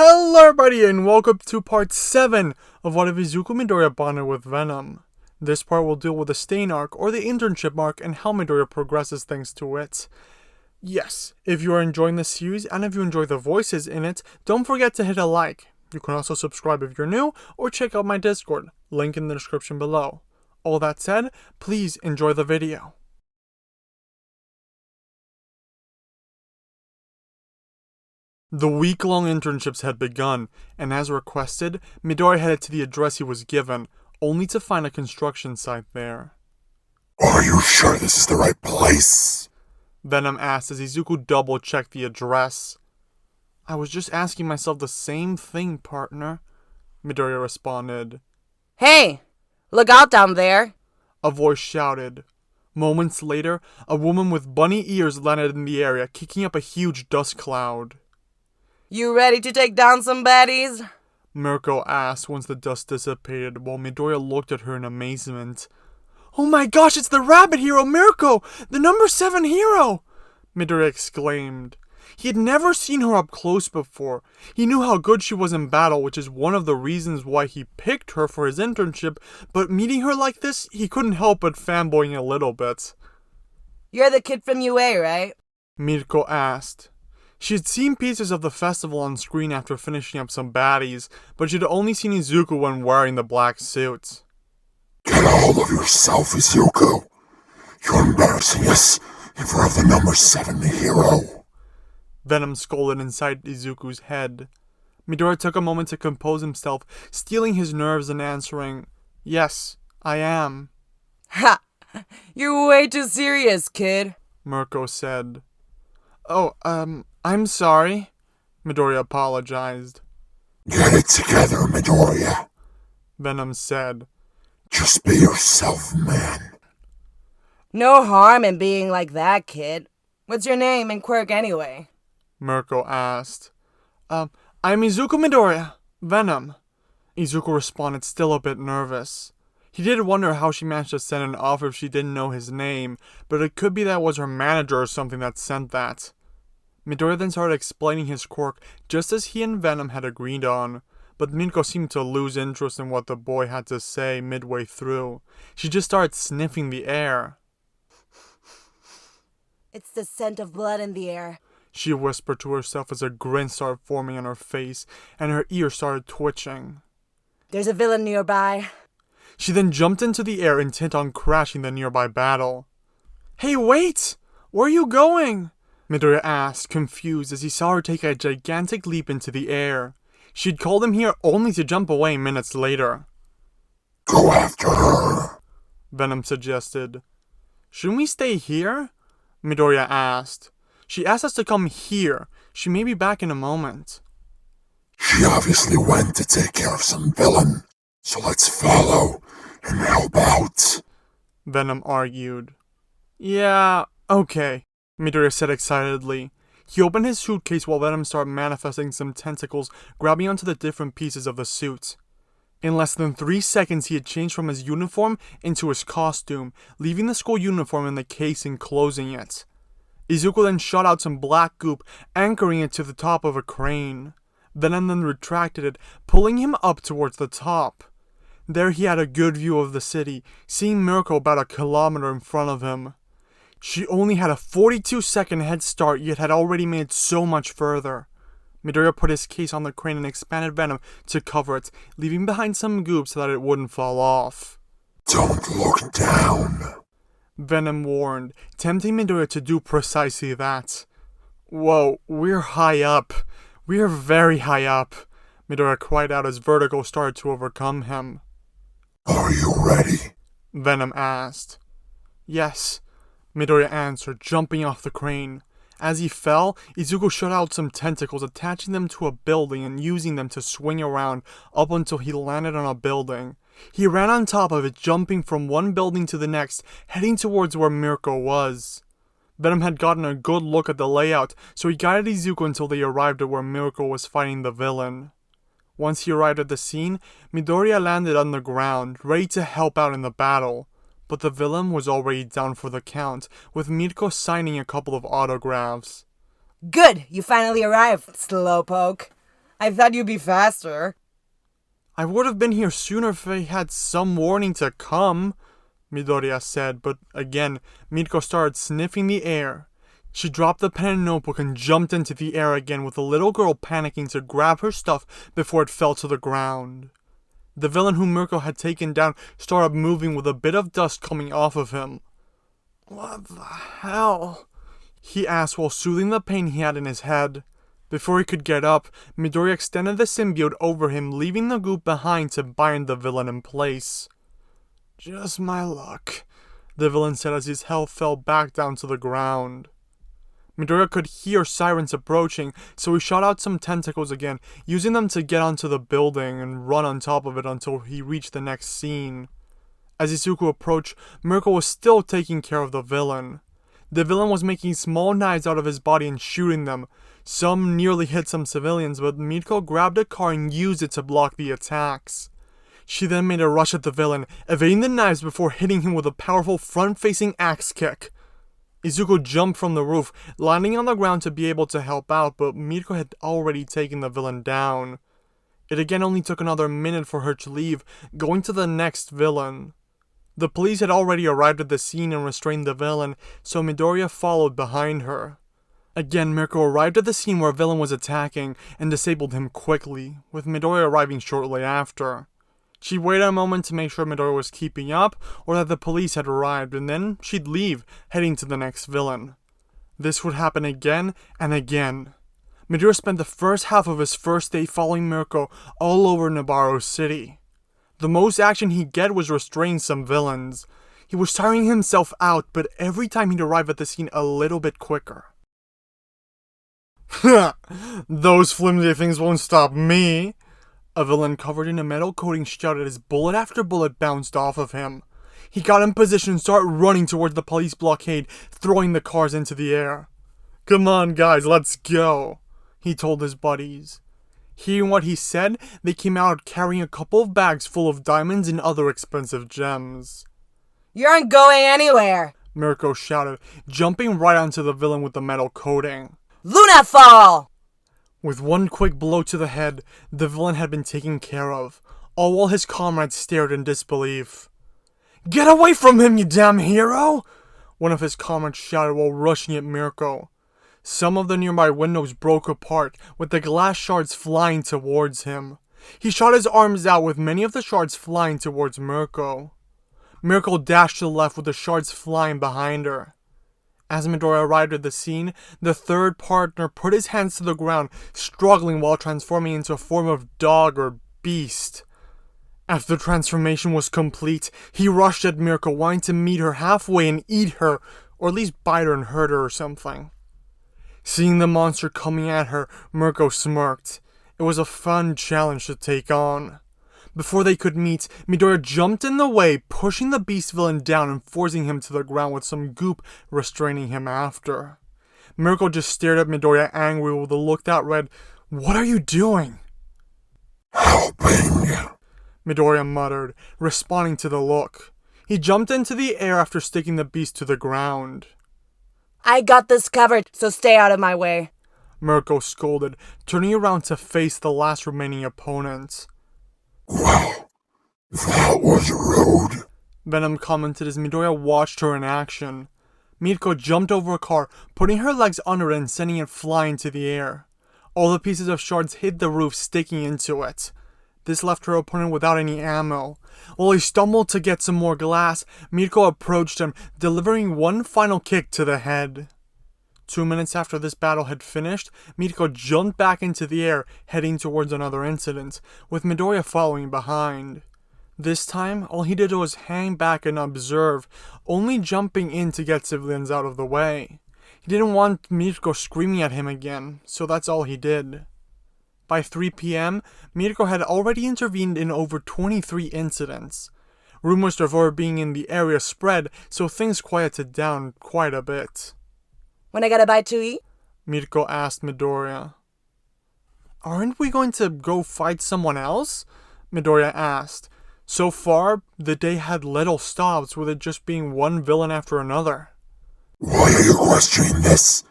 Hello everybody and welcome to part 7 of what if Izuku Midoriya bonded with Venom. This part will deal with the stain arc or the internship arc and how Midoriya progresses thanks to it. Yes, if you are enjoying this series and if you enjoy the voices in it, don't forget to hit a like. You can also subscribe if you're new or check out my Discord, link in the description below. All that said, please enjoy the video. The week-long internships had begun, and as requested, Midoriya headed to the address he was given, only to find a construction site there. Are you sure this is the right place? Venom asked as Izuku double-checked the address. I was just asking myself the same thing, partner, Midoriya responded. Hey! Look out down there! A voice shouted. Moments later, a woman with bunny ears landed in the area, kicking up a huge dust cloud. You ready to take down some baddies? Mirko asked once the dust dissipated, while Midoriya looked at her in amazement. Oh my gosh, it's the rabbit hero Mirko! The number 7 hero! Midoriya exclaimed. He had never seen her up close before. He knew how good she was in battle, which is one of the reasons why he picked her for his internship, but meeting her like this, he couldn't help but fanboying a little bit. You're the kid from UA, right? Mirko asked. She had seen pieces of the festival on screen after finishing up some baddies, but she'd only seen Izuku when wearing the black suit. Get a hold of yourself, Izuku. You're embarrassing us in front of the number 7 hero. Venom scolded inside Izuku's head. Midoriya took a moment to compose himself, steeling his nerves and answering, Yes, I am. Ha! You're way too serious, kid, Mirko said. Oh, I'm sorry, Midoriya apologized. Get it together, Midoriya, Venom said. Just be yourself, man. No harm in being like that, kid. What's your name and quirk anyway? Mirko asked. I'm Izuku Midoriya, Venom. Izuku responded, still a bit nervous. He did wonder how she managed to send an offer if she didn't know his name, but it could be that it was her manager or something that sent that. Midoriya then started explaining his quirk just as he and Venom had agreed on, but Mirko seemed to lose interest in what the boy had to say midway through. She just started sniffing the air. It's the scent of blood in the air, she whispered to herself as a grin started forming on her face and her ears started twitching. There's a villain nearby. She then jumped into the air intent on crashing the nearby battle. Hey, wait! Where are you going? Midoriya asked, confused as he saw her take a gigantic leap into the air. She'd called him here only to jump away minutes later. Go after her, Venom suggested. Shouldn't we stay here? Midoriya asked. She asked us to come here. She may be back in a moment. She obviously went to take care of some villain, so let's follow and help out, Venom argued. Yeah, okay, Midoriya said excitedly. He opened his suitcase while Venom started manifesting some tentacles, grabbing onto the different pieces of the suit. In less than 3 seconds, he had changed from his uniform into his costume, leaving the school uniform in the case and closing it. Izuku then shot out some black goop, anchoring it to the top of a crane. Venom then retracted it, pulling him up towards the top. There he had a good view of the city, seeing Mirko about a kilometer in front of him. She only had a 42-second head start, yet had already made so much further. Midoriya put his case on the crane and expanded Venom to cover it, leaving behind some goop so that it wouldn't fall off. Don't look down, Venom warned, tempting Midoriya to do precisely that. Whoa, we're high up. We're very high up, Midoriya cried out as vertigo started to overcome him. Are you ready? Venom asked. Yes, Midoriya answered, jumping off the crane. As he fell, Izuku shot out some tentacles, attaching them to a building and using them to swing around up until he landed on a building. He ran on top of it, jumping from one building to the next, heading towards where Mirko was. Venom had gotten a good look at the layout, so he guided Izuku until they arrived at where Mirko was fighting the villain. Once he arrived at the scene, Midoriya landed on the ground, ready to help out in the battle. But the villain was already down for the count, with Mirko signing a couple of autographs. Good! You finally arrived, slowpoke. I thought you'd be faster. I would have been here sooner if I had some warning to come, Midoriya said, but again, Mirko started sniffing the air. She dropped the pen and notebook and jumped into the air again with the little girl panicking to grab her stuff before it fell to the ground. The villain whom Mirko had taken down started moving with a bit of dust coming off of him. "What the hell?" he asked while soothing the pain he had in his head. Before he could get up, Midoriya extended the symbiote over him, leaving the goop behind to bind the villain in place. "Just my luck," the villain said as his health fell back down to the ground. Midoriya could hear sirens approaching, so he shot out some tentacles again, using them to get onto the building and run on top of it until he reached the next scene. As Izuku approached, Mirko was still taking care of the villain. The villain was making small knives out of his body and shooting them. Some nearly hit some civilians, but Mirko grabbed a car and used it to block the attacks. She then made a rush at the villain, evading the knives before hitting him with a powerful front-facing axe kick. Izuku jumped from the roof, landing on the ground to be able to help out, but Mirko had already taken the villain down. It again only took another minute for her to leave, going to the next villain. The police had already arrived at the scene and restrained the villain, so Midoriya followed behind her. Again, Mirko arrived at the scene where a villain was attacking and disabled him quickly, with Midoriya arriving shortly after. She waited a moment to make sure Midoriya was keeping up or that the police had arrived, and then she'd leave, heading to the next villain. This would happen again and again. Midoriya spent the first half of his first day following Mirko all over Nabaro City. The most action he'd get was restraining some villains. He was tiring himself out, but every time he'd arrive at the scene a little bit quicker. "Those flimsy things won't stop me," a villain covered in a metal coating shouted as bullet after bullet bounced off of him. He got in position and started running towards the police blockade, throwing the cars into the air. "Come on guys, let's go," he told his buddies. Hearing what he said, they came out carrying a couple of bags full of diamonds and other expensive gems. You aren't going anywhere. Mirko shouted, jumping right onto the villain with the metal coating. Luna Fall! With one quick blow to the head, the villain had been taken care of, all while his comrades stared in disbelief. "Get away from him, you damn hero!" one of his comrades shouted while rushing at Mirko. Some of the nearby windows broke apart, with the glass shards flying towards him. He shot his arms out with many of the shards flying towards Mirko. Mirko dashed to the left with the shards flying behind her. As Midoriya arrived at the scene, the third partner put his hands to the ground, struggling while transforming into a form of dog or beast. After the transformation was complete, he rushed at Mirko, wanting to meet her halfway and eat her, or at least bite her and hurt her or something. Seeing the monster coming at her, Mirko smirked. It was a fun challenge to take on. Before they could meet, Midoriya jumped in the way, pushing the beast villain down and forcing him to the ground with some goop restraining him after. Mirko just stared at Midoriya angry with a look that read, "What are you doing?" "Helping." Midoriya muttered, responding to the look. He jumped into the air after sticking the beast to the ground. I got this covered, so stay out of my way. Mirko scolded, turning around to face the last remaining opponent. "Well, that was rude," Venom commented as Midoriya watched her in action. Mirko jumped over a car, putting her legs under it and sending it flying to the air. All the pieces of shards hit the roof, sticking into it. This left her opponent without any ammo. While he stumbled to get some more glass, Mirko approached him, delivering one final kick to the head. 2 minutes after this battle had finished, Mirko jumped back into the air, heading towards another incident, with Midoriya following behind. This time, all he did was hang back and observe, only jumping in to get civilians out of the way. He didn't want Mirko screaming at him again, so that's all he did. By 3 p.m., Mirko had already intervened in over 23 incidents. Rumors of her being in the area spread, so things quieted down quite a bite. When I get a bite to eat? Mirko asked Midoriya. "Aren't we going to go fight someone else?" Midoriya asked. So far, the day had little stops, with it just being one villain after another. "Why are you questioning this?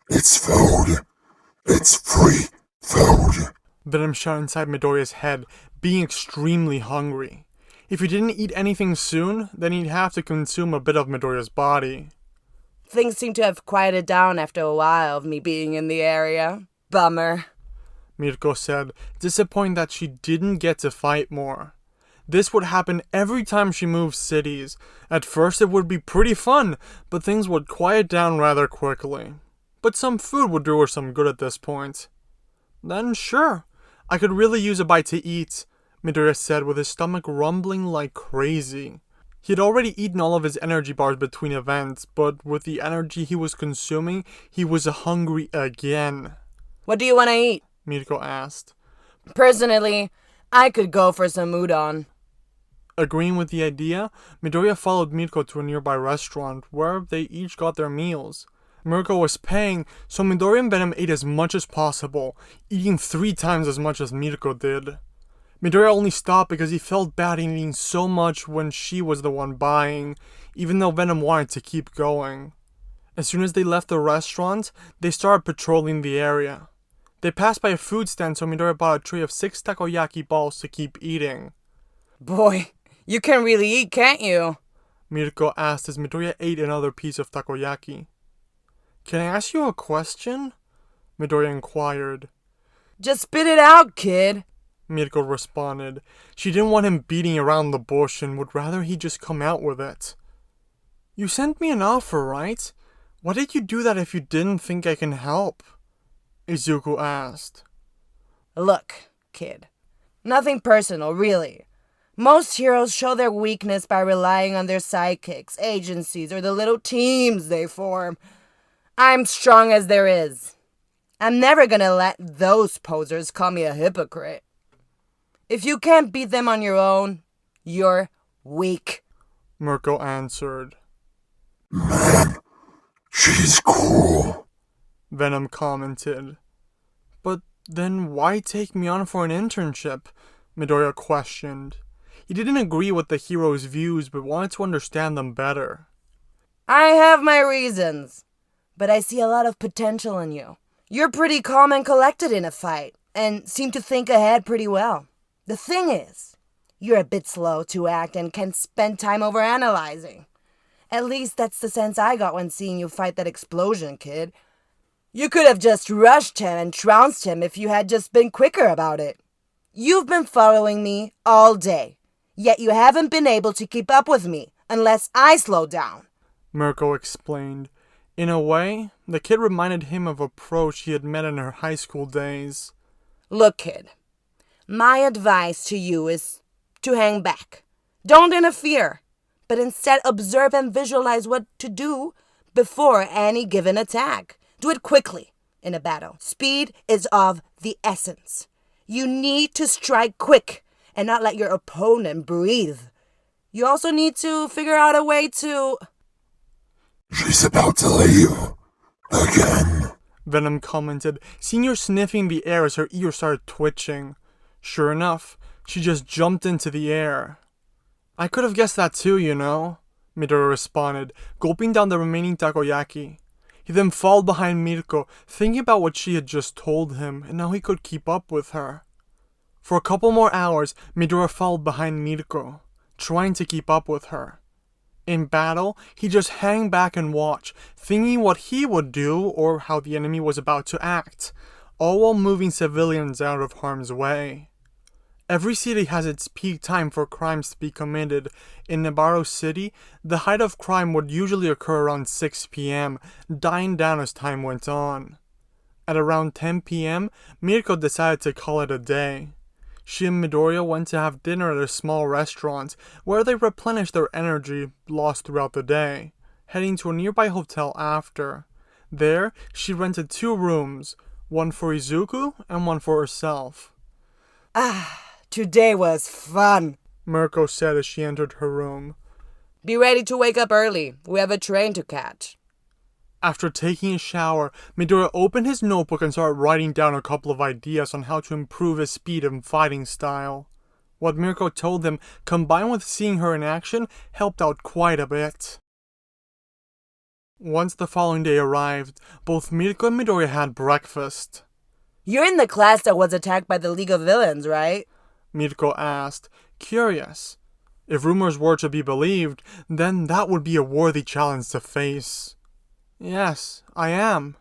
It's food. It's free food." Venom shot inside Midoriya's head, being extremely hungry. If he didn't eat anything soon, then he'd have to consume a bit of Midoriya's body. Things seem to have quieted down after a while of me being in the area. Bummer. Mirko said, disappointed that she didn't get to fight more. This would happen every time she moved cities. At first it would be pretty fun, but things would quiet down rather quickly. But some food would do her some good at this point. Then sure, I could really use a bite to eat, Midoriya said with his stomach rumbling like crazy. He had already eaten all of his energy bars between events, but with the energy he was consuming, he was hungry again. What do you want to eat? Mirko asked. Personally, I could go for some udon. Agreeing with the idea, Midoriya followed Mirko to a nearby restaurant where they each got their meals. Mirko was paying, so Midoriya and Venom ate as much as possible, eating 3 times as much as Mirko did. Midoriya only stopped because he felt bad eating so much when she was the one buying, even though Venom wanted to keep going. As soon as they left the restaurant, they started patrolling the area. They passed by a food stand, so Midoriya bought a tray of 6 takoyaki balls to keep eating. Boy, you can really eat, can't you? Mirko asked as Midoriya ate another piece of takoyaki. Can I ask you a question? Midoriya inquired. Just spit it out, kid. Mirko responded. She didn't want him beating around the bush and would rather he just come out with it. You sent me an offer, right? Why did you do that if you didn't think I can help? Izuku asked. Look, kid. Nothing personal, really. Most heroes show their weakness by relying on their sidekicks, agencies, or the little teams they form. I'm strong as there is. I'm never gonna let those posers call me a hypocrite. If you can't beat them on your own, you're weak. Mirko answered. Man, she's cool. Venom commented. But then why take me on for an internship? Midoriya questioned. He didn't agree with the hero's views, but wanted to understand them better. I have my reasons, but I see a lot of potential in you. You're pretty calm and collected in a fight, and seem to think ahead pretty well. The thing is, you're a bit slow to act and can spend time overanalyzing. At least that's the sense I got when seeing you fight that explosion, kid. You could have just rushed him and trounced him if you had just been quicker about it. You've been following me all day, yet you haven't been able to keep up with me unless I slow down. Mirko explained. In a way, the kid reminded him of a pro she had met in her high school days. Look, kid, my advice to you is to hang back. Don't interfere, but instead observe and visualize what to do before any given attack. Do it quickly in a battle. Speed is of the essence. You need to strike quick and not let your opponent breathe. You also need to figure out a way to... She's about to leave. Again. Venom commented, seeing her sniffing the air as her ears started twitching. Sure enough, she just jumped into the air. I could have guessed that too, you know, Midoriya responded, gulping down the remaining takoyaki. He then followed behind Mirko, thinking about what she had just told him and how he could keep up with her. For a couple more hours, Midoriya followed behind Mirko, trying to keep up with her. In battle, he just hang back and watch, thinking what he would do or how the enemy was about to act, all while moving civilians out of harm's way. Every city has its peak time for crimes to be committed. In Nabaro City, the height of crime would usually occur around 6 p.m., dying down as time went on. At around 10 p.m., Mirko decided to call it a day. She and Midoriya went to have dinner at a small restaurant, where they replenished their energy lost throughout the day, heading to a nearby hotel after. There, she rented 2 rooms, one for Izuku and one for herself. Today was fun, Mirko said as she entered her room. Be ready to wake up early. We have a train to catch. After taking a shower, Midoriya opened his notebook and started writing down a couple of ideas on how to improve his speed and fighting style. What Mirko told him, combined with seeing her in action, helped out quite a bit. Once the following day arrived, both Mirko and Midoriya had breakfast. You're in the class that was attacked by the League of Villains, right? Mirko asked, curious. If rumors were to be believed, then that would be a worthy challenge to face. Yes, I am,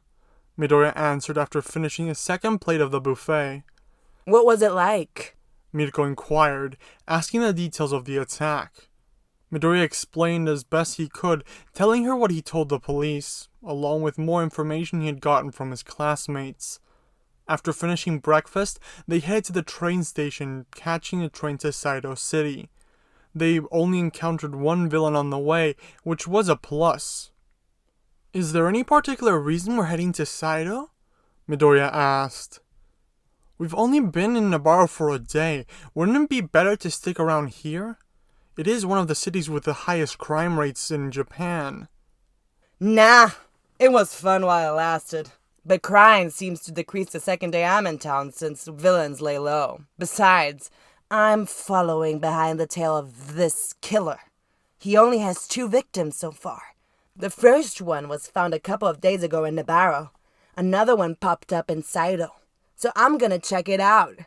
Midoriya answered after finishing his second plate of the buffet. What was it like? Mirko inquired, asking the details of the attack. Midoriya explained as best he could, telling her what he told the police, along with more information he had gotten from his classmates. After finishing breakfast, they headed to the train station, catching a train to Saito City. They only encountered one villain on the way, which was a plus. Is there any particular reason we're heading to Saito? Midoriya asked. We've only been in Nabaro for a day. Wouldn't it be better to stick around here? It is one of the cities with the highest crime rates in Japan. Nah, it was fun while it lasted. But crime seems to decrease the second day I'm in town since villains lay low. Besides, I'm following behind the tail of this killer. He only has 2 victims so far. The first one was found a couple of days ago in Nabaro. Another one popped up in Saito. So I'm gonna check it out.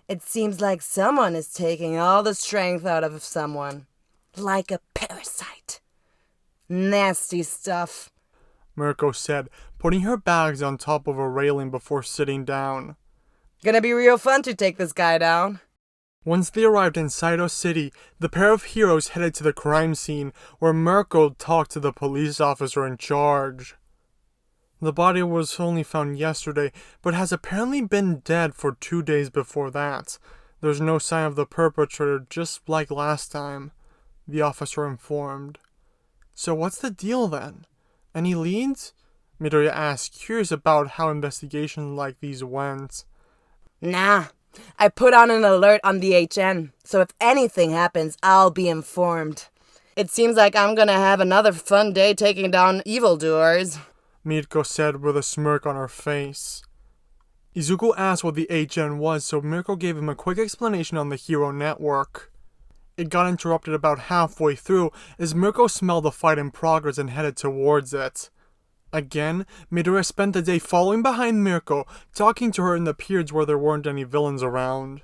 It seems like someone is taking all the strength out of someone. Like a parasite. Nasty stuff, Mirko said, putting her bags on top of a railing before sitting down. Gonna be real fun to take this guy down. Once they arrived in Saito City, the pair of heroes headed to the crime scene, where Mirko talked to the police officer in charge. The body was only found yesterday, but has apparently been dead for 2 days before that. There's no sign of the perpetrator, just like last time, the officer informed. So what's the deal then? Any leads? Midoriya asked, curious about how investigations like these went. Nah, I put on an alert on the HN, so if anything happens, I'll be informed. It seems like I'm gonna have another fun day taking down evildoers, Mirko said with a smirk on her face. Izuku asked what the HN was, so Mirko gave him a quick explanation on the Hero Network. It got interrupted about halfway through as Mirko smelled the fight in progress and headed towards it. Again, Midoriya spent the day following behind Mirko, talking to her in the periods where there weren't any villains around.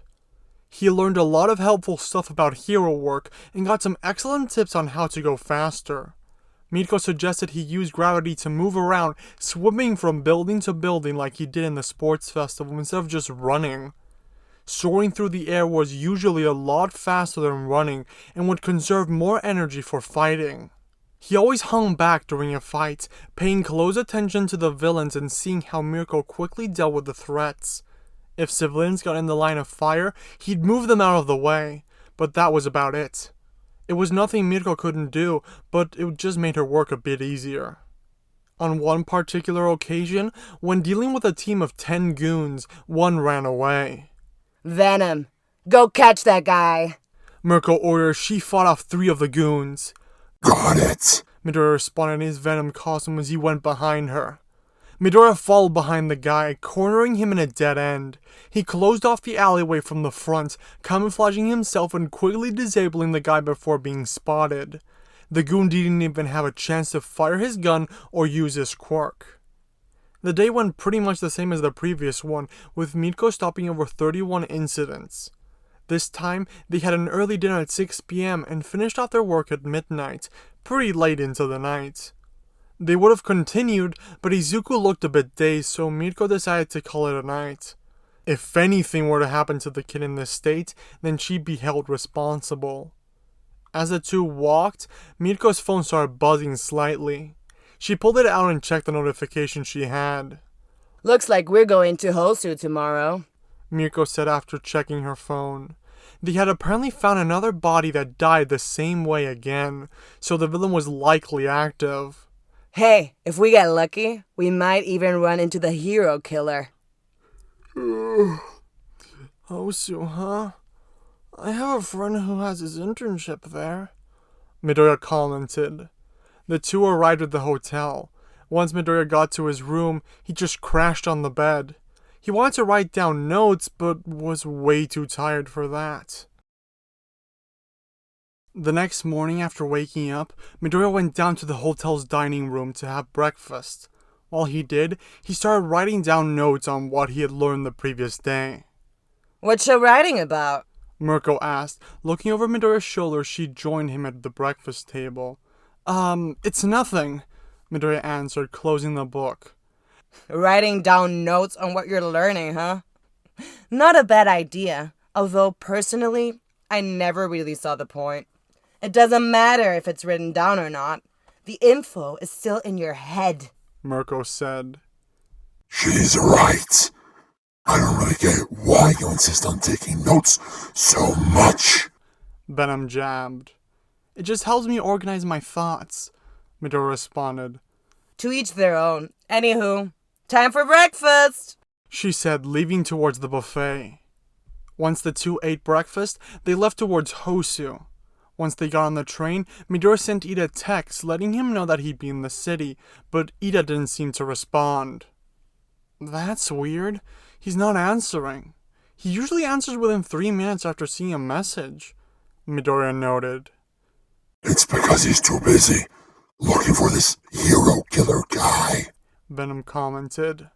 He learned a lot of helpful stuff about hero work and got some excellent tips on how to go faster. Mirko suggested he use gravity to move around, swimming from building to building like he did in the sports festival instead of just running. Soaring through the air was usually a lot faster than running and would conserve more energy for fighting. He always hung back during a fight, paying close attention to the villains and seeing how Mirko quickly dealt with the threats. If civilians got in the line of fire, he'd move them out of the way, but that was about it. It was nothing Mirko couldn't do, but it just made her work a bit easier. On one particular occasion, when dealing with a team of 10 goons, one ran away. Venom, go catch that guy, Mirko ordered as she fought off 3 of the goons. Got it. Midoriya responded in his Venom costume as he went behind her. Midoriya followed behind the guy, cornering him in a dead end. He closed off the alleyway from the front, camouflaging himself and quickly disabling the guy before being spotted. The goon didn't even have a chance to fire his gun or use his quirk. The day went pretty much the same as the previous one, with Mirko stopping over 31 incidents. This time, they had an early dinner at 6 p.m. and finished off their work at midnight, pretty late into the night. They would have continued, but Izuku looked a bit dazed, so Mirko decided to call it a night. If anything were to happen to the kid in this state, then she'd be held responsible. As the two walked, Mirko's phone started buzzing slightly. She pulled it out and checked the notification she had. Looks like we're going to Hosu tomorrow, Mirko said after checking her phone. They had apparently found another body that died the same way again, so the villain was likely active. Hey, if we get lucky, we might even run into the hero killer. Hosu, huh? I have a friend who has his internship there, Midoriya commented. The two arrived at the hotel. Once Midoriya got to his room, he just crashed on the bed. He wanted to write down notes, but was way too tired for that. The next morning after waking up, Midoriya went down to the hotel's dining room to have breakfast. While he did, he started writing down notes on what he had learned the previous day. What you writing about? Mirko asked. Looking over Midoriya's shoulder, she joined him at the breakfast table. It's nothing, Midoriya answered, closing the book. Writing down notes on what you're learning, huh? Not a bad idea, although personally, I never really saw the point. It doesn't matter if it's written down or not. The info is still in your head, Mirko said. She's right. I don't really get why you insist on taking notes so much. Venom jabbed. It just helps me organize my thoughts, Midoriya responded. To each their own. Anywho, time for breakfast, she said, leaving towards the buffet. Once the two ate breakfast, they left towards Hosu. Once they got on the train, Midoriya sent Ida a text letting him know that he'd be in the city, but Ida didn't seem to respond. That's weird. He's not answering. He usually answers within 3 minutes after seeing a message, Midoriya noted. It's because he's too busy looking for this hero killer guy, Venom commented.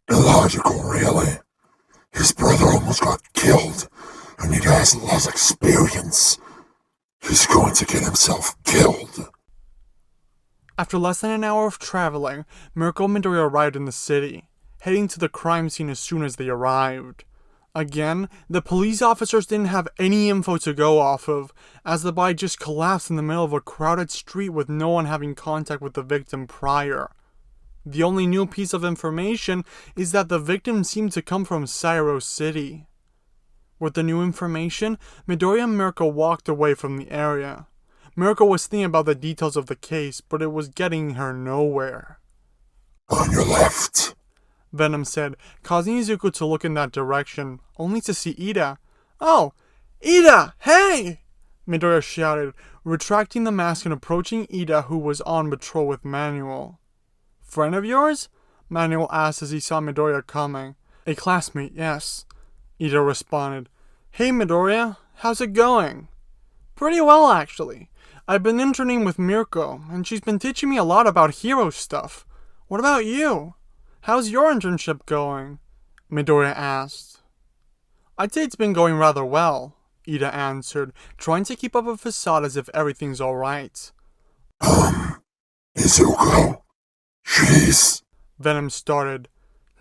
Illogical, really. His brother almost got killed, and he has less experience. He's going to get himself killed. After less than an hour of traveling, Mirko and Midoriya arrived in the city, heading to the crime scene as soon as they arrived. Again, the police officers didn't have any info to go off of, as the body just collapsed in the middle of a crowded street with no one having contact with the victim prior. The only new piece of information is that the victim seemed to come from Sairo City. With the new information, Midoriya and Mirko walked away from the area. Mirko was thinking about the details of the case, but it was getting her nowhere. On your left, Venom said, causing Izuku to look in that direction, only to see Ida. Oh, Ida, hey! Midoriya shouted, retracting the mask and approaching Ida, who was on patrol with Manuel. Friend of yours? Manuel asked as he saw Midoriya coming. A classmate, yes. Ida responded. Hey Midoriya, how's it going? Pretty well, actually. I've been interning with Mirko, and she's been teaching me a lot about hero stuff. What about you? How's your internship going? Midoriya asked. I'd say it's been going rather well, Ida answered, trying to keep up a facade as if everything's alright. Izuku, she's... Venom started.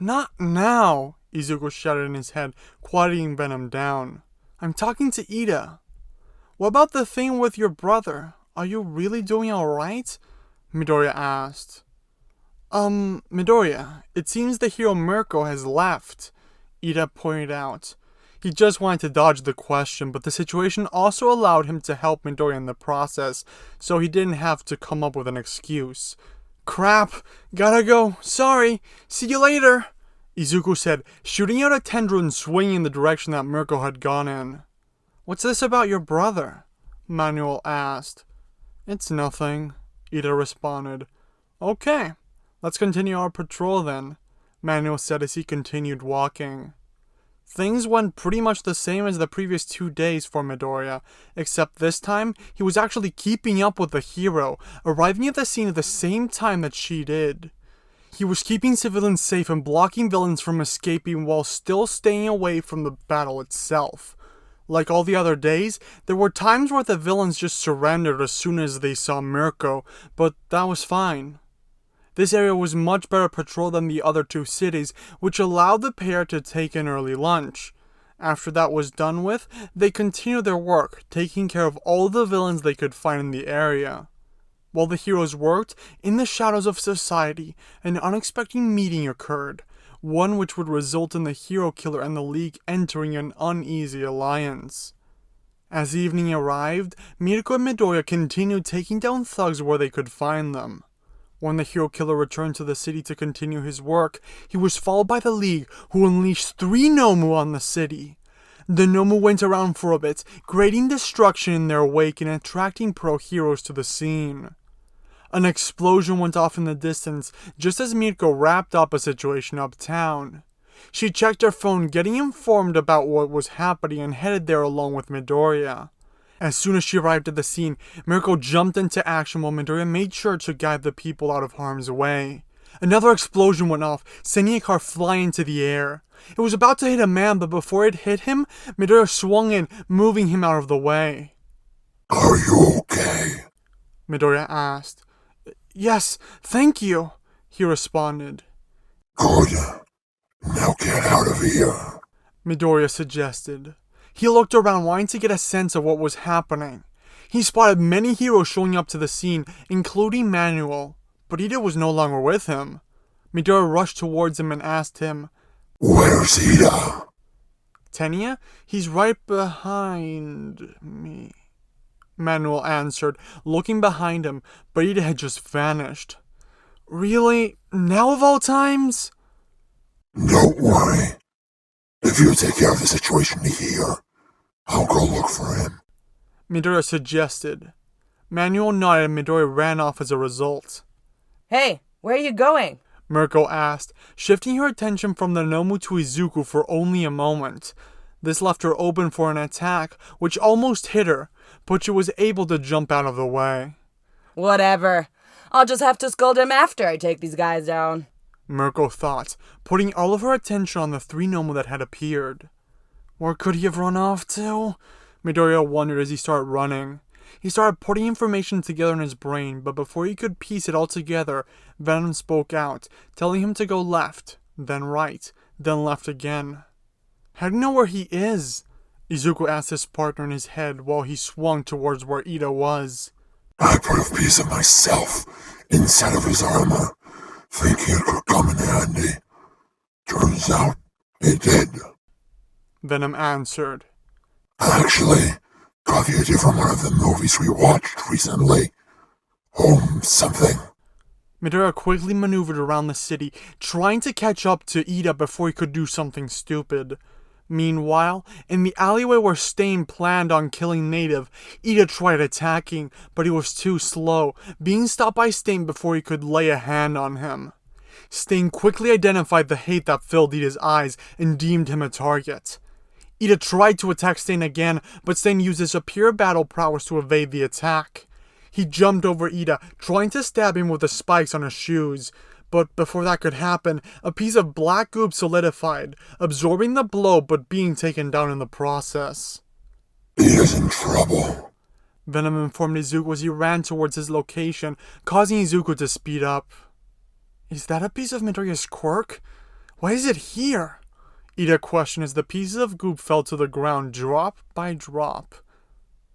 Not now, Izuku shouted in his head, quieting Venom down. I'm talking to Ida. What about the thing with your brother? Are you really doing alright? Midoriya asked. Midoriya, it seems the hero Mirko has left, Ida pointed out. He just wanted to dodge the question, but the situation also allowed him to help Midoriya in the process, so he didn't have to come up with an excuse. Crap, gotta go, sorry, see you later, Izuku said, shooting out a tendril and swinging in the direction that Mirko had gone in. What's this about your brother? Manuel asked. It's nothing, Ida responded. Okay, let's continue our patrol then, Manuel said as he continued walking. Things went pretty much the same as the previous 2 days for Midoriya, except this time he was actually keeping up with the hero, arriving at the scene at the same time that she did. He was keeping civilians safe and blocking villains from escaping while still staying away from the battle itself. Like all the other days, there were times where the villains just surrendered as soon as they saw Mirko, but that was fine. This area was much better patrolled than the other 2 cities, which allowed the pair to take an early lunch. After that was done with, they continued their work, taking care of all the villains they could find in the area. While the heroes worked, in the shadows of society, an unexpected meeting occurred, one which would result in the hero killer and the League entering an uneasy alliance. As evening arrived, Mirko and Midoriya continued taking down thugs where they could find them. When the hero killer returned to the city to continue his work, he was followed by the League, who unleashed 3 Nomu on the city. The Nomu went around for a bit, creating destruction in their wake and attracting pro-heroes to the scene. An explosion went off in the distance, just as Mirko wrapped up a situation uptown. She checked her phone, getting informed about what was happening, and headed there along with Midoriya. As soon as she arrived at the scene, Mirko jumped into action while Midoriya made sure to guide the people out of harm's way. Another explosion went off, sending a car flying into the air. It was about to hit a man, but before it hit him, Midoriya swung in, moving him out of the way. Are you okay? Midoriya asked. Yes, thank you, he responded. Good. Now get out of here, Midoriya suggested. He looked around, wanting to get a sense of what was happening. He spotted many heroes showing up to the scene, including Manuel, but Ida was no longer with him. Midoriya rushed towards him and asked him, Where's Ida? Tenya, he's right behind me, Manuel answered, looking behind him, but Ida had just vanished. Really? Now of all times? Don't worry. If you take care of the situation here, I'll go look for him, Midoriya suggested. Manuel nodded and Midoriya ran off as a result. Hey, where are you going? Mirko asked, shifting her attention from the Nomu to Izuku for only a moment. This left her open for an attack, which almost hit her, but she was able to jump out of the way. Whatever. I'll just have to scold him after I take these guys down, Mirko thought, putting all of her attention on the three Nomu that had appeared. Where could he have run off to? Midoriya wondered as he started running. He started putting information together in his brain, but before he could piece it all together, Venom spoke out, telling him to go left, then right, then left again. How do you know where he is? Izuku asked his partner in his head while he swung towards where Ida was. I put a piece of myself inside of his armor, thinking it could come in handy. Turns out, it did. Venom answered. Actually, copied from one of the movies we watched recently. Home something. Midoriya quickly maneuvered around the city, trying to catch up to Ida before he could do something stupid. Meanwhile, in the alleyway where Stain planned on killing Native, Ida tried attacking, but he was too slow, being stopped by Stain before he could lay a hand on him. Stain quickly identified the hate that filled Ida's eyes and deemed him a target. Ida tried to attack Stain again, but Stain used his superior battle prowess to evade the attack. He jumped over Ida, trying to stab him with the spikes on his shoes. But before that could happen, a piece of black goop solidified, absorbing the blow but being taken down in the process. Ida's in trouble, Venom informed Izuku as he ran towards his location, causing Izuku to speed up. Is that a piece of Midoriya's quirk? Why is it here? Ida questioned as the pieces of goop fell to the ground drop by drop.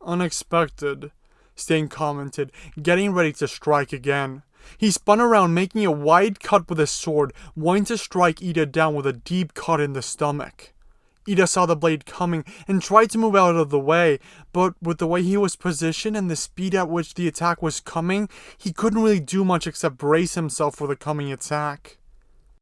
Unexpected, Stain commented, getting ready to strike again. He spun around, making a wide cut with his sword, wanting to strike Ida down with a deep cut in the stomach. Ida saw the blade coming and tried to move out of the way, but with the way he was positioned and the speed at which the attack was coming, he couldn't really do much except brace himself for the coming attack.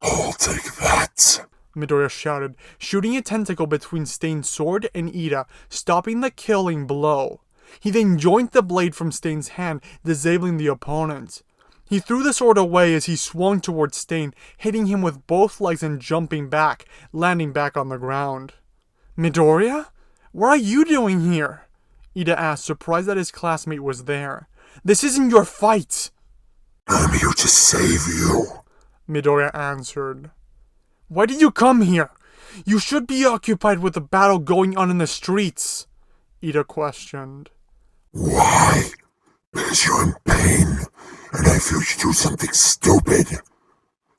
I'll take that, Midoriya shouted, shooting a tentacle between Stain's sword and Ida, stopping the killing blow. He then joined the blade from Stain's hand, disabling the opponent. He threw the sword away as he swung towards Stain, hitting him with both legs and jumping back, landing back on the ground. Midoriya? What are you doing here? Ida asked, surprised that his classmate was there. This isn't your fight! I'm here to save you, Midoriya answered. Why did you come here? You should be occupied with the battle going on in the streets, Ida questioned. Why? Because you're in pain, and I feel you do something stupid.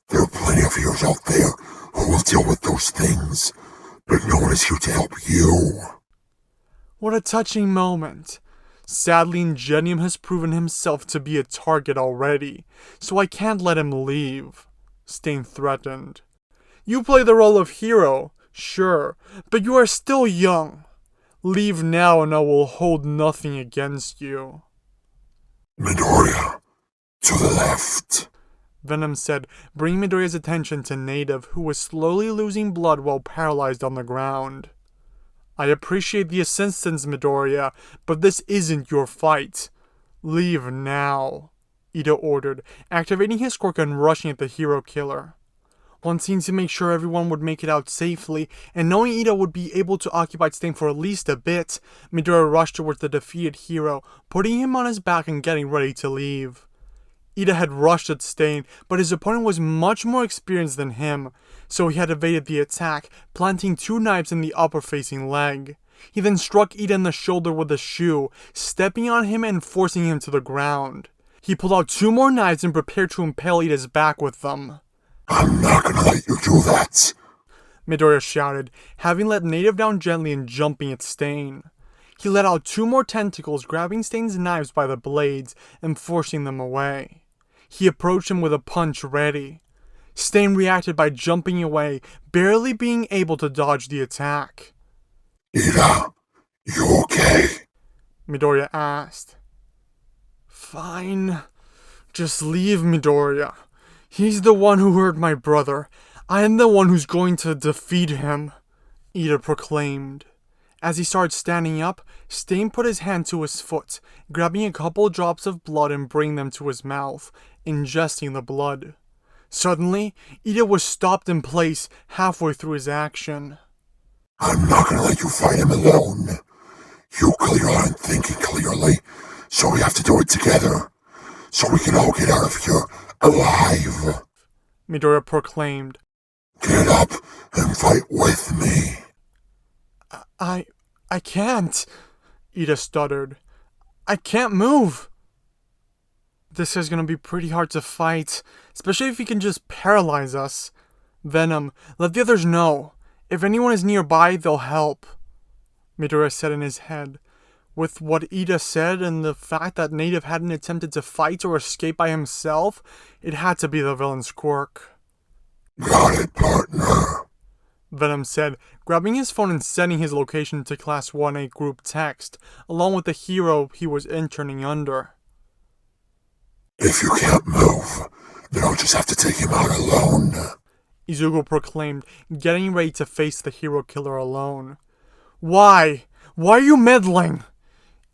There are plenty of heroes out there who will deal with those things, but no one is here to help you. What a touching moment. Sadly, Ingenium has proven himself to be a target already, so I can't let him leave, Stain threatened. You play the role of hero, sure, but you are still young. Leave now and I will hold nothing against you. Midoriya, to the left, Venom said, bringing Midoriya's attention to Native, who was slowly losing blood while paralyzed on the ground. I appreciate the assistance, Midoriya, but this isn't your fight. Leave now, Ida ordered, activating his quirk and rushing at the hero killer. Wanting to make sure everyone would make it out safely, and knowing Ida would be able to occupy Stain for at least a bit, Midoriya rushed towards the defeated hero, putting him on his back and getting ready to leave. Ida had rushed at Stain, but his opponent was much more experienced than him, so he had evaded the attack, planting 2 knives in the upper-facing leg. He then struck Ida in the shoulder with a shoe, stepping on him and forcing him to the ground. He pulled out 2 more knives and prepared to impale Ida's back with them. I'm not gonna let you do that, Midoriya shouted, having let Native down gently and jumping at Stain. He let out 2 more tentacles, grabbing Stain's knives by the blades and forcing them away. He approached him with a punch ready. Stain reacted by jumping away, barely being able to dodge the attack. Ida, you okay? Midoriya asked. Fine. Just leave Midoriya. He's the one who hurt my brother. I am the one who's going to defeat him, Ida proclaimed. As he started standing up, Stain put his hand to his foot, grabbing a couple drops of blood and bringing them to his mouth, ingesting the blood. Suddenly, Ida was stopped in place halfway through his action. I'm not gonna let you fight him alone. You clearly aren't thinking clearly, so we have to do it together, so we can all get out of here alive, Midoriya proclaimed. Get up and fight with me. I can't, Ida stuttered. I can't move. This is gonna be pretty hard to fight, especially if he can just paralyze us. Venom, let the others know. If anyone is nearby, they'll help, Midoriya said in his head. With what Ida said and the fact that Native hadn't attempted to fight or escape by himself, it had to be the villain's quirk. Got it, partner, Venom said, grabbing his phone and sending his location to Class 1A group text, along with the hero he was interning under. If you can't move, then I'll just have to take him out alone, Izuku proclaimed, getting ready to face the hero killer alone. Why? Why are you meddling?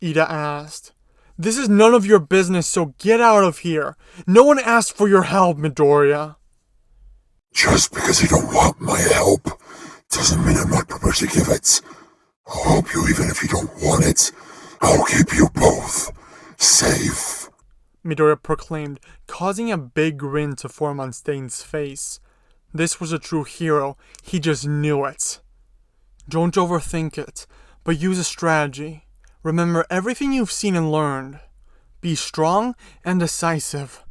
Ida asked. This is none of your business, so get out of here. No one asked for your help, Midoriya. Just because you don't want my help doesn't mean I'm not prepared to give it. I'll help you even if you don't want it. I'll keep you both safe, Midoriya proclaimed, causing a big grin to form on Stain's face. This was a true hero, he just knew it. Don't overthink it, but use a strategy. Remember everything you've seen and learned. Be strong and decisive,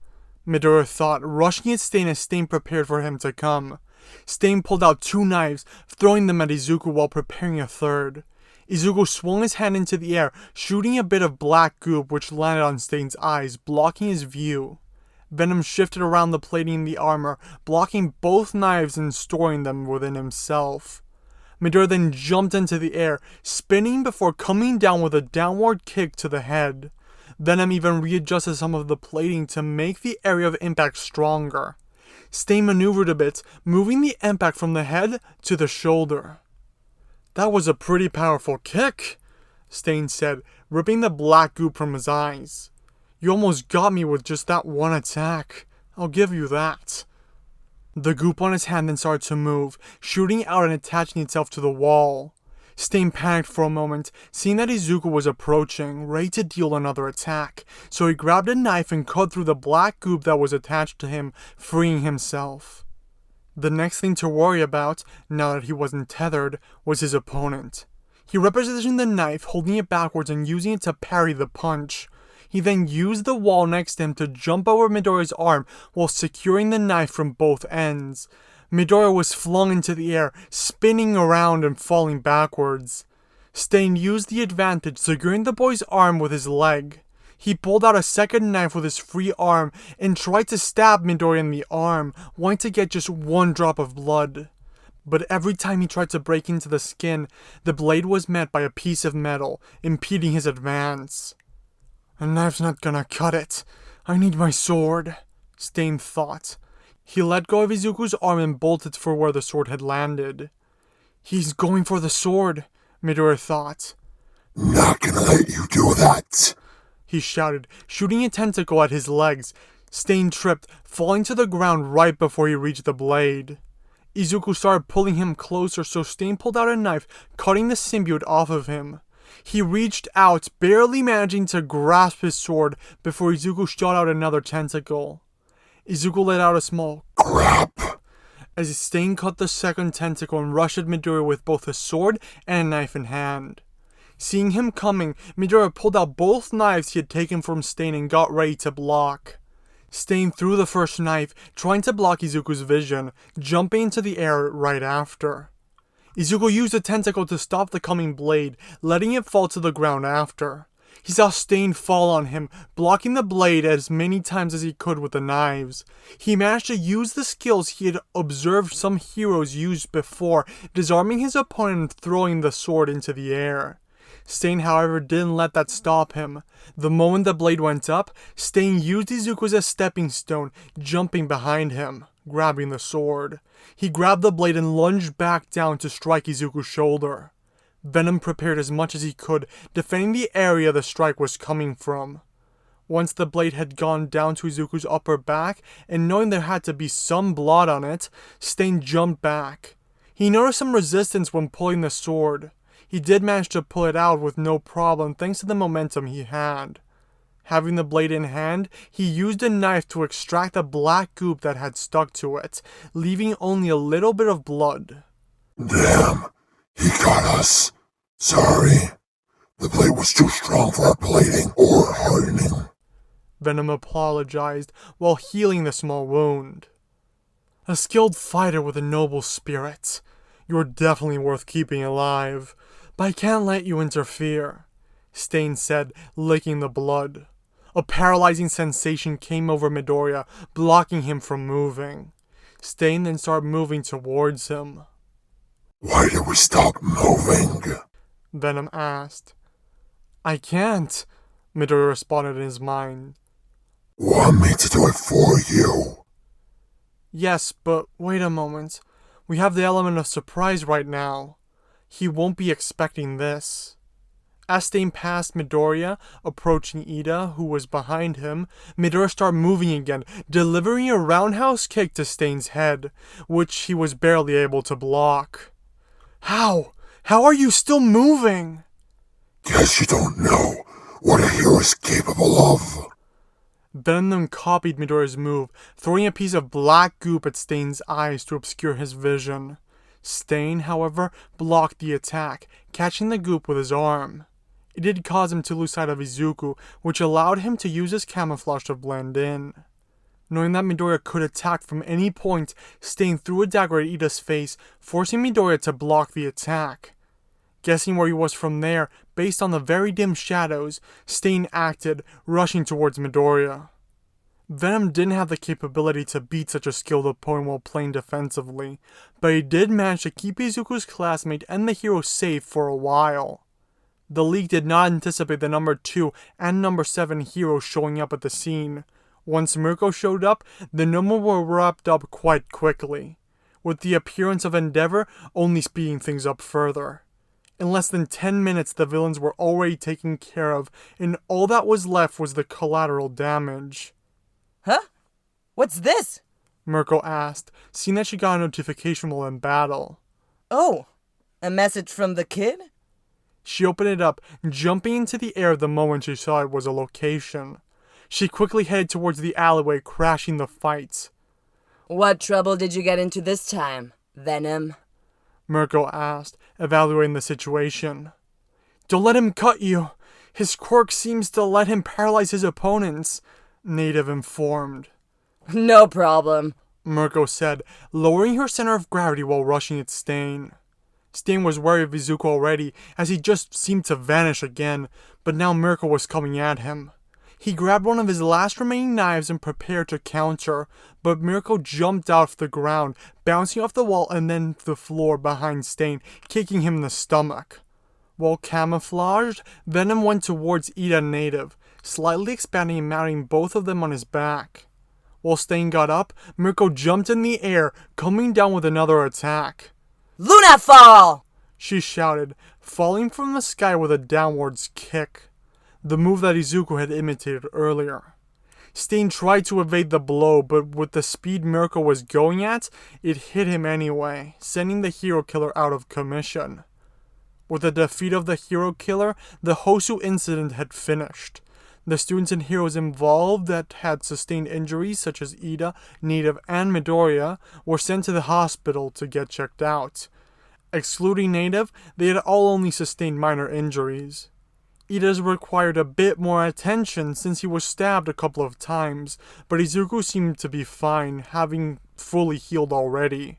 Midoriya thought, rushing at Stain as Stain prepared for him to come. Stain pulled out 2 knives, throwing them at Izuku while preparing a third. Izuku swung his hand into the air, shooting a bit of black goop which landed on Stain's eyes, blocking his view. Venom shifted around the plating in the armor, blocking both knives and storing them within himself. Midoriya then jumped into the air, spinning before coming down with a downward kick to the head. Venom even readjusted some of the plating to make the area of impact stronger. Stain maneuvered a bit, moving the impact from the head to the shoulder. That was a pretty powerful kick, Stain said, ripping the black goop from his eyes. You almost got me with just that one attack. I'll give you that. The goop on his hand then started to move, shooting out and attaching itself to the wall. Stain panicked for a moment, seeing that Izuku was approaching, ready to deal another attack, so he grabbed a knife and cut through the black goop that was attached to him, freeing himself. The next thing to worry about, now that he wasn't tethered, was his opponent. He repositioned the knife, holding it backwards and using it to parry the punch. He then used the wall next to him to jump over Midoriya's arm while securing the knife from both ends. Midoriya was flung into the air, spinning around and falling backwards. Stain used the advantage, securing the boy's arm with his leg. He pulled out a second knife with his free arm and tried to stab Midoriya in the arm, wanting to get just 1 drop of blood. But every time he tried to break into the skin, the blade was met by a piece of metal, impeding his advance. A knife's not gonna cut it. I need my sword, Stain thought. He let go of Izuku's arm and bolted for where the sword had landed. He's going for the sword, Midoriya thought. Not gonna let you do that, he shouted, shooting a tentacle at his legs. Stain tripped, falling to the ground right before he reached the blade. Izuku started pulling him closer, so Stain pulled out a knife, cutting the symbiote off of him. He reached out, barely managing to grasp his sword before Izuku shot out another tentacle. Izuku let out a small Crap! as Stain cut the second tentacle and rushed at Midoriya with both a sword and a knife in hand. Seeing him coming, Midoriya pulled out both knives he had taken from Stain and got ready to block. Stain threw the first knife, trying to block Izuku's vision, jumping into the air right after. Izuku used a tentacle to stop the coming blade, letting it fall to the ground after. He saw Stain fall on him, blocking the blade as many times as he could with the knives. He managed to use the skills he had observed some heroes use before, disarming his opponent and throwing the sword into the air. Stain, however, didn't let that stop him. The moment the blade went up, Stain used Izuku as a stepping stone, jumping behind him, grabbing the sword. He grabbed the blade and lunged back down to strike Izuku's shoulder. Venom prepared as much as he could, defending the area the strike was coming from. Once the blade had gone down to Izuku's upper back, and knowing there had to be some blood on it, Stain jumped back. He noticed some resistance when pulling the sword. He did manage to pull it out with no problem thanks to the momentum he had. Having the blade in hand, he used a knife to extract the black goop that had stuck to it, leaving only a little bit of blood. Damn, he got us. Sorry. The blade was too strong for our plating or hardening. Venom apologized while healing the small wound. A skilled fighter with a noble spirit. You're definitely worth keeping alive, but I can't let you interfere, Stain said, licking the blood. A paralyzing sensation came over Midoriya, blocking him from moving. Stain then started moving towards him. Why did we stop moving? Venom asked. I can't, Midoriya responded in his mind. Want me to do it for you? Yes, but wait a moment. We have the element of surprise right now. He won't be expecting this. As Stain passed Midoriya, approaching Ida, who was behind him, Midoriya started moving again, delivering a roundhouse kick to Stain's head, which he was barely able to block. How? How are you still moving? Guess you don't know what a hero is capable of. Venom copied Midoriya's move, throwing a piece of black goop at Stain's eyes to obscure his vision. Stain, however, blocked the attack, catching the goop with his arm. It did cause him to lose sight of Izuku, which allowed him to use his camouflage to blend in. Knowing that Midoriya could attack from any point, Stain threw a dagger at Ida's face, forcing Midoriya to block the attack. Guessing where he was from there, based on the very dim shadows, Stain acted, rushing towards Midoriya. Venom didn't have the capability to beat such a skilled opponent while playing defensively, but he did manage to keep Izuku's classmate and the hero safe for a while. The League did not anticipate the number 2 and number 7 heroes showing up at the scene. Once Mirko showed up, the number were wrapped up quite quickly, with the appearance of Endeavor only speeding things up further. In less than 10 minutes, the villains were already taken care of, and all that was left was the collateral damage. Huh? What's this? Mirko asked, seeing that she got a notification while in battle. Oh, a message from the kid? She opened it up, jumping into the air the moment she saw it was a location. She quickly headed towards the alleyway, crashing the fights. What trouble did you get into this time, Venom? Mirko asked, evaluating the situation. Don't let him cut you. His quirk seems to let him paralyze his opponents, Native informed. No problem, Mirko said, lowering her center of gravity while rushing at Stain. Stain was wary of Izuku already, as he just seemed to vanish again, but now Mirko was coming at him. He grabbed one of his last remaining knives and prepared to counter, but Mirko jumped off the ground, bouncing off the wall and then the floor behind Stain, kicking him in the stomach. While camouflaged, Venom went towards Ida Native, slightly expanding and mounting both of them on his back. While Stain got up, Mirko jumped in the air, coming down with another attack. Lunafall! She shouted, falling from the sky with a downwards kick, the move that Izuku had imitated earlier. Stain tried to evade the blow, but with the speed Mirko was going at, it hit him anyway, sending the hero killer out of commission. With the defeat of the hero killer, the Hosu incident had finished. The students and heroes involved that had sustained injuries, such as Ida, Native, and Midoriya, were sent to the hospital to get checked out. Excluding Native, they had all only sustained minor injuries. Ida's required a bit more attention since he was stabbed a couple of times, but Izuku seemed to be fine, having fully healed already.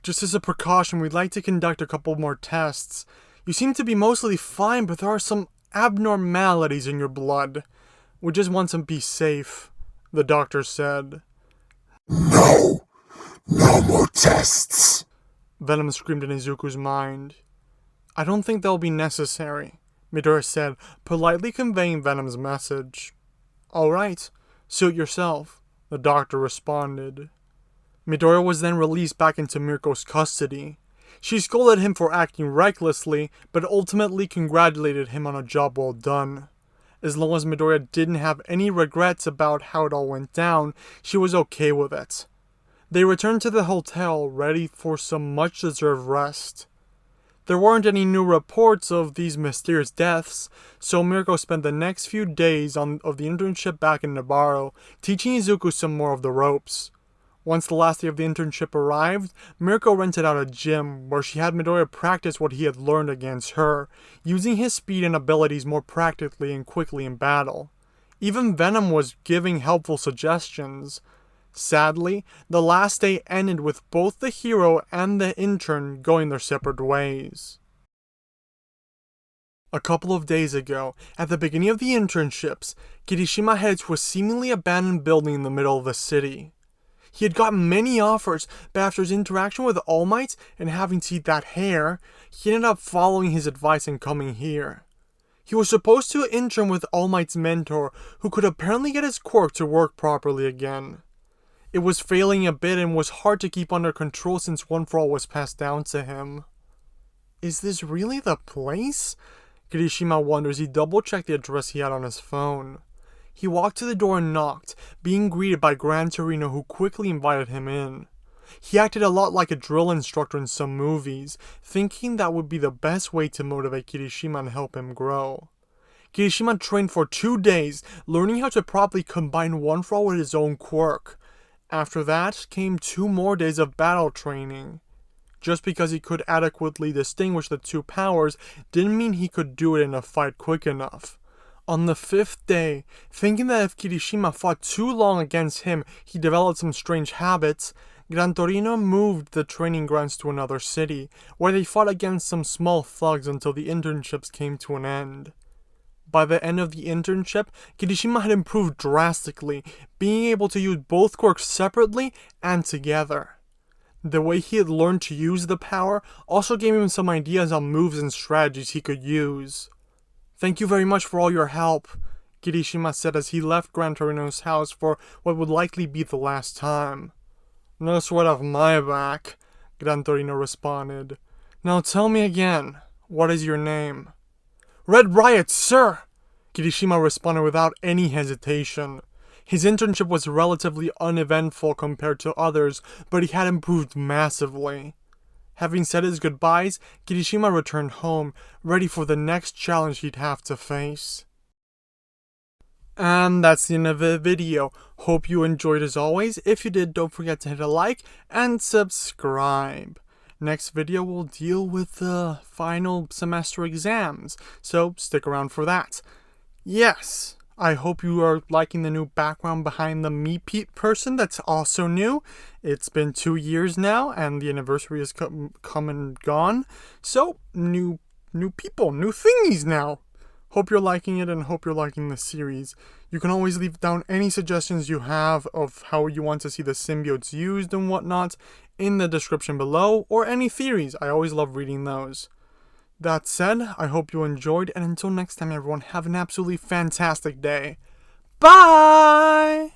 Just as a precaution, we'd like to conduct a couple more tests. You seem to be mostly fine, but there are some abnormalities in your blood. We just want to be safe, the doctor said. No! No more tests! Venom screamed in Izuku's mind. I don't think they'll be necessary, Midoriya said, politely conveying Venom's message. Alright, suit yourself, the doctor responded. Midoriya was then released back into Mirko's custody. She scolded him for acting recklessly, but ultimately congratulated him on a job well done. As long as Midoriya didn't have any regrets about how it all went down, she was okay with it. They returned to the hotel, ready for some much-deserved rest. There weren't any new reports of these mysterious deaths, so Mirko spent the next few days of the internship back in Nabarro, teaching Izuku some more of the ropes. Once the last day of the internship arrived, Mirko rented out a gym where she had Midoriya practice what he had learned against her, using his speed and abilities more practically and quickly in battle. Even Venom was giving helpful suggestions. Sadly, the last day ended with both the hero and the intern going their separate ways. A couple of days ago, at the beginning of the internships, Kirishima headed to a seemingly abandoned building in the middle of the city. He had gotten many offers, but after his interaction with All Might and having to eat that hair, he ended up following his advice and coming here. He was supposed to intern with All Might's mentor, who could apparently get his quirk to work properly again. It was failing a bit and was hard to keep under control since One For All was passed down to him. Is this really the place? Kirishima wondered as he double-checked the address he had on his phone. He walked to the door and knocked, being greeted by Gran Torino, who quickly invited him in. He acted a lot like a drill instructor in some movies, thinking that would be the best way to motivate Kirishima and help him grow. Kirishima trained for 2 days, learning how to properly combine One For All with his own quirk. After that came 2 more days of battle training. Just because he could adequately distinguish the 2 powers didn't mean he could do it in a fight quick enough. On the 5th day, thinking that if Kirishima fought too long against him, he developed some strange habits, Gran Torino moved the training grounds to another city, where they fought against some small thugs until the internships came to an end. By the end of the internship, Kirishima had improved drastically, being able to use both quirks separately and together. The way he had learned to use the power also gave him some ideas on moves and strategies he could use. Thank you very much for all your help, Kirishima said as he left Gran Torino's house for what would likely be the last time. No sweat off my back, Gran Torino responded. Now tell me again, what is your name? Red Riot, sir! Kirishima responded without any hesitation. His internship was relatively uneventful compared to others, but he had improved massively. Having said his goodbyes, Kirishima returned home, ready for the next challenge he'd have to face. And that's the end of the video. Hope you enjoyed as always. If you did, don't forget to hit a like and subscribe. Next video will deal with the final semester exams, so stick around for that. Yes, I hope you are liking the new background behind the me person that's also new. It's been 2 years now, and the anniversary has come and gone. So, new people, new thingies now. Hope you're liking it and hope you're liking the series. You can always leave down any suggestions you have of how you want to see the symbiotes used and whatnot in the description below, or any theories. I always love reading those. That said, I hope you enjoyed, and until next time everyone, have an absolutely fantastic day. Bye!